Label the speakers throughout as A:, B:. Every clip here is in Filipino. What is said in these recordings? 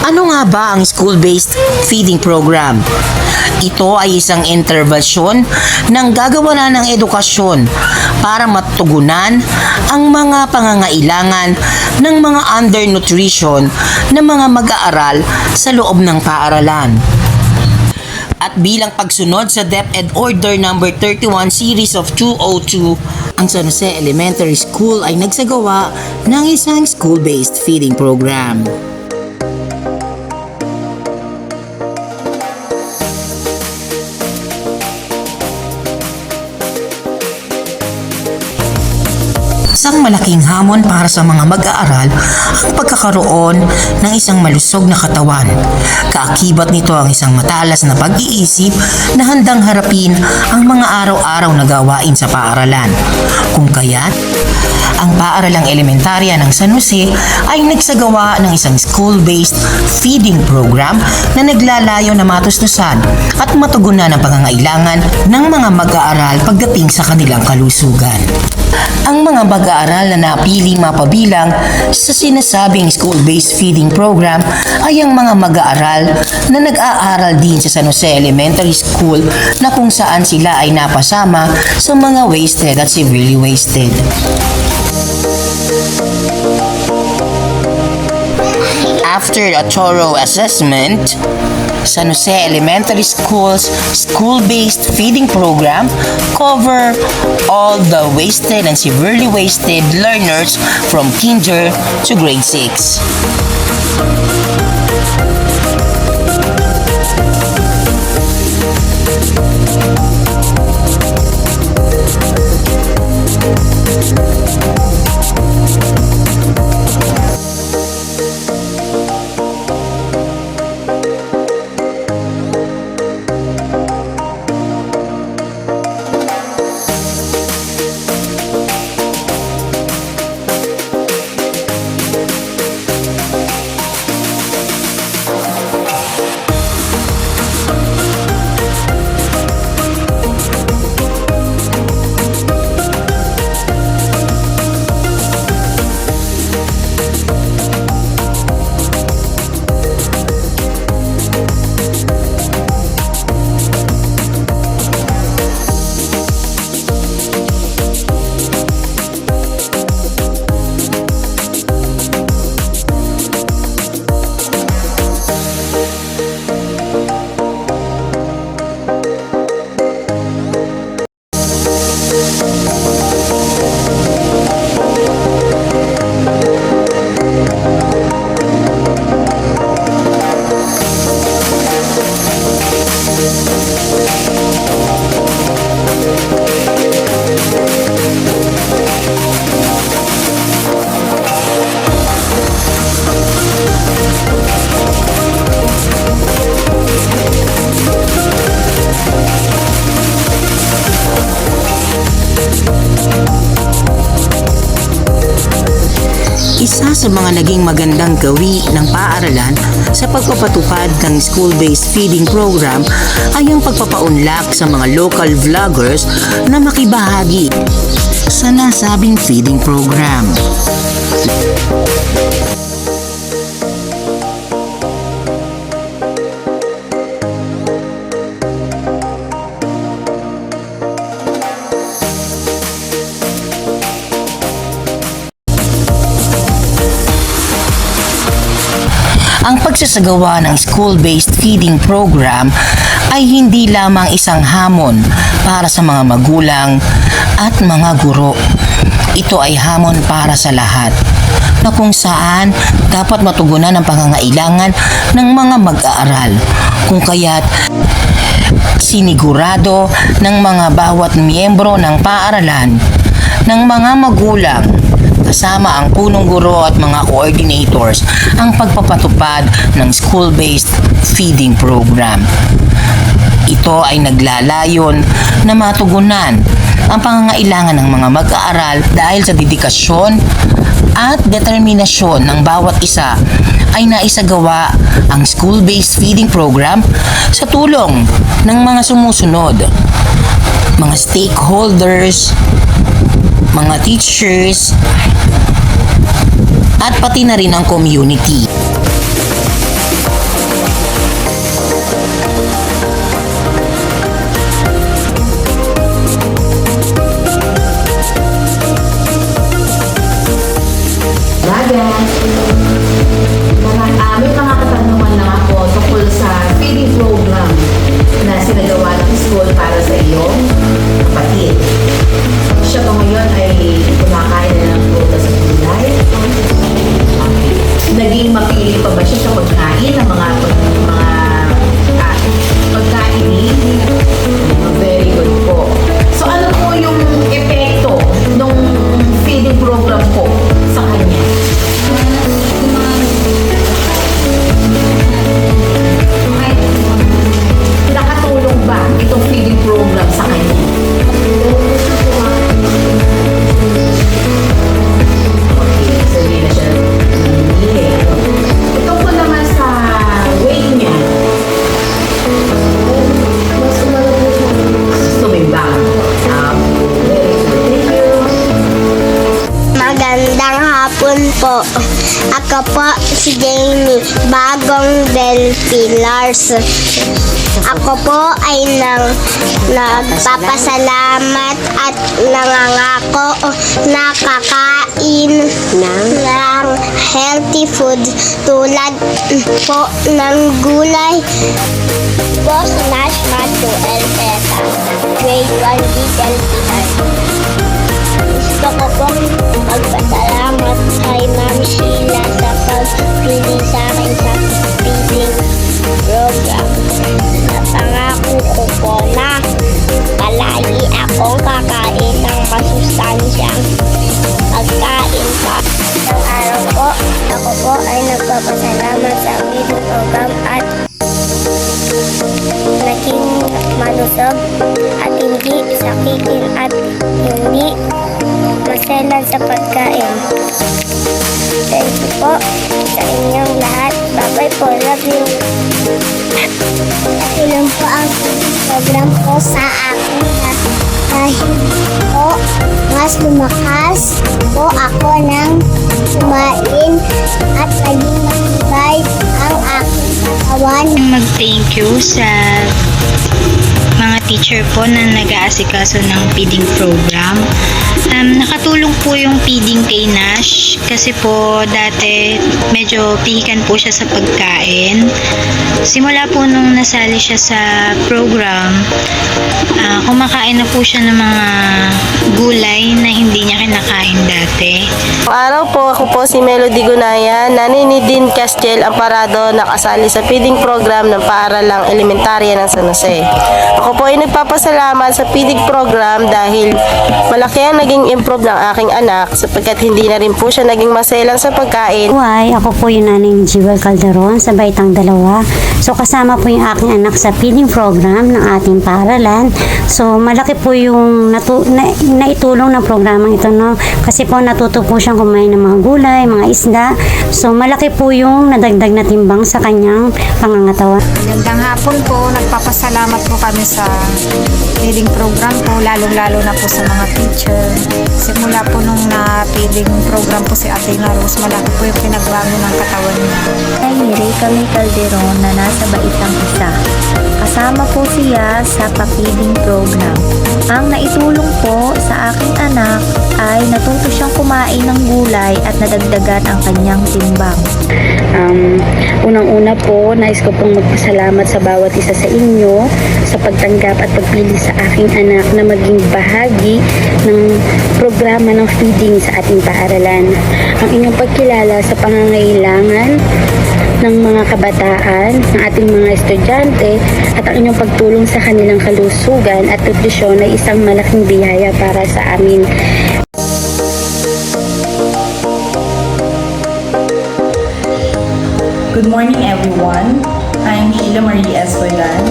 A: Ano nga ba ang school-based feeding program? Ito ay isang interbensyon ng gagawa ng edukasyon para matugunan ang mga pangangailangan ng mga undernutrition ng mga mag-aaral sa loob ng paaralan. At bilang pagsunod sa DepEd Order No. 31 Series of 202, ang San Jose Elementary School ay nagsagawa ng isang school-based feeding program. Isang malaking hamon para sa mga mag-aaral ang pagkakaroon ng isang malusog na katawan. Kaakibat nito ang isang matalas na pag-iisip na handang harapin ang mga araw-araw na gawain sa paaralan. Kung kaya't, ang paaralang elementarya ng San Jose ay nagsagawa ng isang school-based feeding program na naglalayo na matustusan at matugunan ang pangangailangan ng mga mag-aaral pagdating sa kanilang kalusugan. Ang mga mag-aaral na napiling mapabilang sa sinasabing school-based feeding program ay ang mga mag-aaral na nag-aaral din sa San Jose Elementary School na kung saan sila ay napasama sa mga wasted at severely wasted. After a thorough assessment, San Jose Elementary School's school-based feeding program cover all the wasted and severely wasted learners from kinder to grade 6. Isa sa mga naging magandang gawi ng paaralan sa pagpapatupad ng school-based feeding program ay ang pagpapaunlak sa mga local vloggers na makibahagi sa nasabing feeding program. Ang pagsasagawa ng school-based feeding program ay hindi lamang isang hamon para sa mga magulang at mga guro. Ito ay hamon para sa lahat, na kung saan dapat matugunan ang pangangailangan ng mga mag-aaral. Kung kaya't sinigurado ng mga bawat miyembro ng paaralan, ng mga magulang, kasama ang punong guro at mga coordinators ang pagpapatupad ng school-based feeding program. Ito ay naglalayon na matugunan ang pangangailangan ng mga mag-aaral dahil sa dedikasyon at determinasyon ng bawat isa ay naisagawa ang school-based feeding program sa tulong ng mga sumusunod, mga stakeholders, mga teachers, at pati na rin ang community. maliit. Siya ba ngayon ay kumakain na ng prutas at gulay? Naging mapili pa ba siya sa pagkain ng mga pagkain ni? Very good po. So ano po yung epekto nung feeding program po sa kanya? Nakatulong ba itong feeding program sa kanya? Okay, so hindi na siya nanginginig. Ito po naman sa weight niya.
B: Mas umalo po siya.
A: Sumimbang. Very good. Thank you.
B: Magandang hapon po. Ako po si Jamie, bagong Bell Pillars. Ako po ay nagpapasalamat at nangangako na kakain ng healthy food tulad po ng gulay. Boss Nash Mato Elteta, grade 1 Bell Pillars. Gusto ko pong magpasalamat kay Ma'am Sheila sa pagpili sa akin sa feeding program. Napangako ko po na palagi akong kakain ng masustansyang pagkain pa. Isang araw po, ako po ay nagpapasalamat sa feeding program at naging malusog at hindi sakitin at hindi maselan sa pagkain. Thank you po sa inyong lahat. Bye-bye po. Love you. Ilan po ang program ko sa akin na dahil po mas lumakas po ako ng kumain at naging matibay ang aking katawan.
C: Mag-thank you sa mga teacher po na nag-aasikaso ng feeding program. Nakatulong po yung feeding kay Nash kasi po dati medyo pihikan po siya sa pagkain. Simula po nung nasali siya sa program, kumakain na po siya ng mga gulay na hindi niya kinakain dati.
D: Araw po, ako po si Melody Gunaya, nanay ni Dean Castiel Amparado, nakasali sa feeding program ng paaralang elementarya ng San Jose. Ako po ay nagpapasalamat sa feeding program dahil malaki ang naging improve ng aking anak sapagkat hindi na rin po siya naging maselan sa pagkain.
E: Buhay, ako po yung nanay ni Jewel Calderon sa Baitang 2. So kasama po yung aking anak sa feeding program ng ating paaralan. So malaki po yung naitulong ng programang ito, no? Kasi po natuto po siyang kumain ng mga gulay, mga isda. So malaki po yung nadagdag na timbang sa kanyang pangangatawan.
F: Magandang hapon po. Nagpapasalamat po kami sa feeding program po, lalong-lalo na po sa mga teacher. Simula po nung na-feeding program po si Athena Rose, malaki po yung pinagbago ng katawan niya.
G: Ay ni Rey Calderon na nasa Baitang 1. Kasama po siya sa pa-feeding program. Ang naitulong po sa aking anak ay natuto siyang kumain ng gulay at nadagdagan ang kanyang timbang.
E: Unang-una po, nais ko pong magpasalamat sa bawat isa sa inyo sa pagtanggap at pagpili sa aking anak na maging bahagi ng programa ng feeding sa ating paaralan. Ang inyong pagkilala sa pangangailangan ng mga kabataan, ng ating mga estudyante at ang inyong pagtulong sa kanilang kalusugan at nutrisyon ay isang malaking biyaya para sa amin.
H: Good morning everyone. I'm Sheila Marie Escoidan,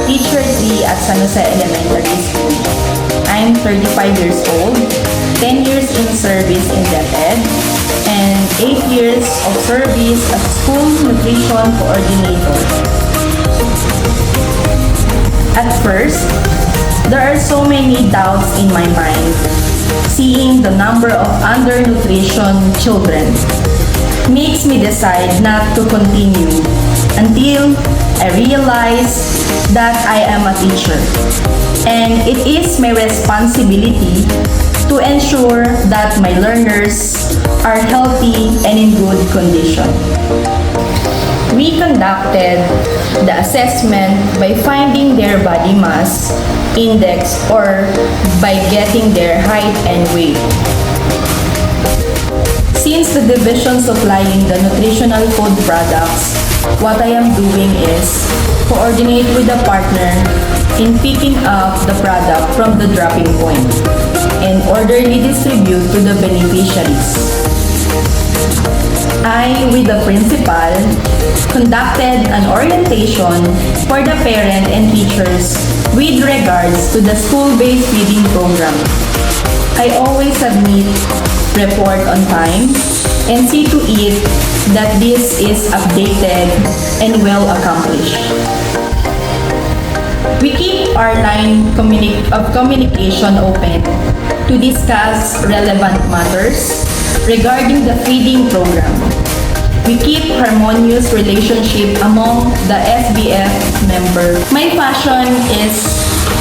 H: Teacher 3 at San Jose Elementary School. I'm 35 years old, 10 years in service in DepEd, and 8 years of service as School Nutrition Coordinator. At first, there are so many doubts in my mind, seeing the number of undernutrition children makes me decide not to continue until I realize that I am a teacher and it is my responsibility to ensure that my learners are healthy and in good condition. We conducted the assessment by finding their body mass index or by getting their height and weight. Since the division supplying the nutritional food products, what I am doing is coordinate with the partner in picking up the product from the dropping point and orderly distribute to the beneficiaries. I, with the principal, conducted an orientation for the parent and teachers with regards to the school-based feeding program. I always submit report on time and see to it that this is updated and well accomplished. We keep our line of communication open to discuss relevant matters regarding the feeding program. We keep harmonious relationship among the SBF member. My passion is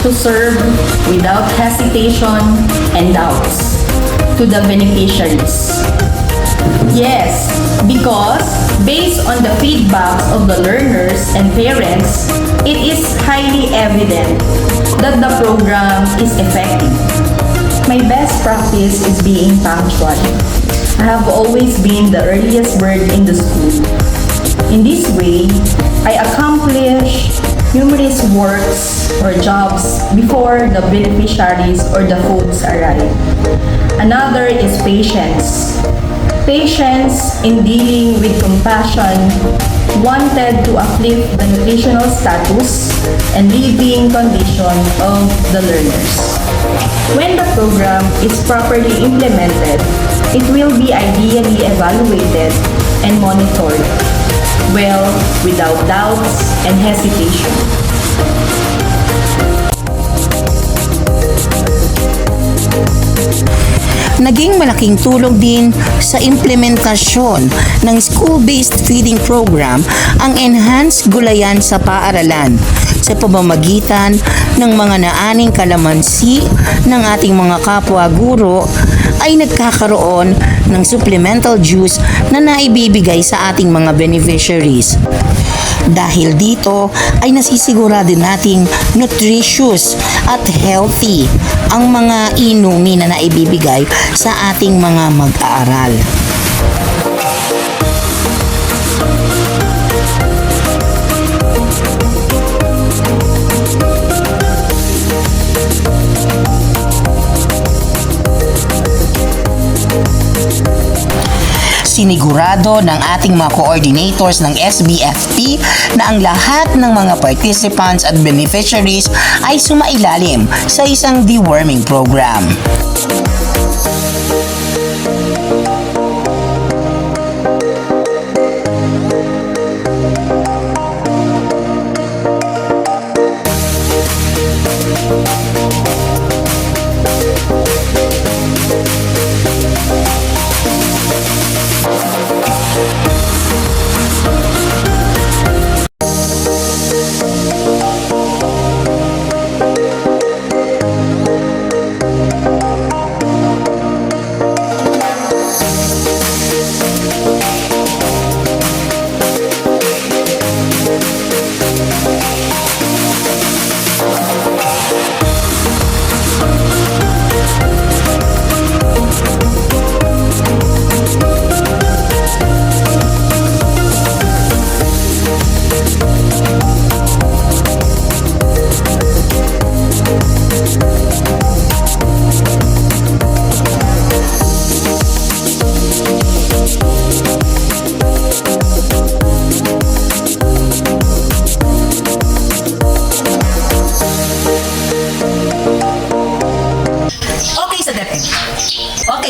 H: to serve without hesitation and doubts to the beneficiaries. Yes, because based on the feedbacks of the learners and parents, it is highly evident that the program is effective. My best practice is being punctual. I have always been the earliest bird in the school. In this way, I accomplish numerous works or jobs before the beneficiaries or the foods arrive. Another is patience. Patience in dealing with compassion wanted to uplift the nutritional status and living condition of the learners. When the program is properly implemented, it will be ideally evaluated and monitored, well, without doubts and hesitation.
A: Naging malaking tulong din sa implementasyon ng school-based feeding program ang enhanced gulayan sa paaralan sa pamamagitan ng mga naaning kalamansi ng ating mga kapwa guro ay nagkakaroon ng supplemental juice na naibibigay sa ating mga beneficiaries. Dahil dito ay nasisigurado nating nutritious at healthy ang mga inumin na naibibigay sa ating mga mag-aaral. Sinigurado ng ating mga coordinators ng SBFP na ang lahat ng mga participants at beneficiaries ay sumailalim sa isang deworming program.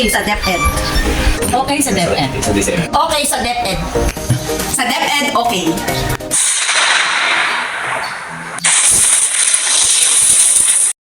I: Okay sa DepEd. Okay sa DepEd. Okay sa DepEd. Sa DepEd, okay.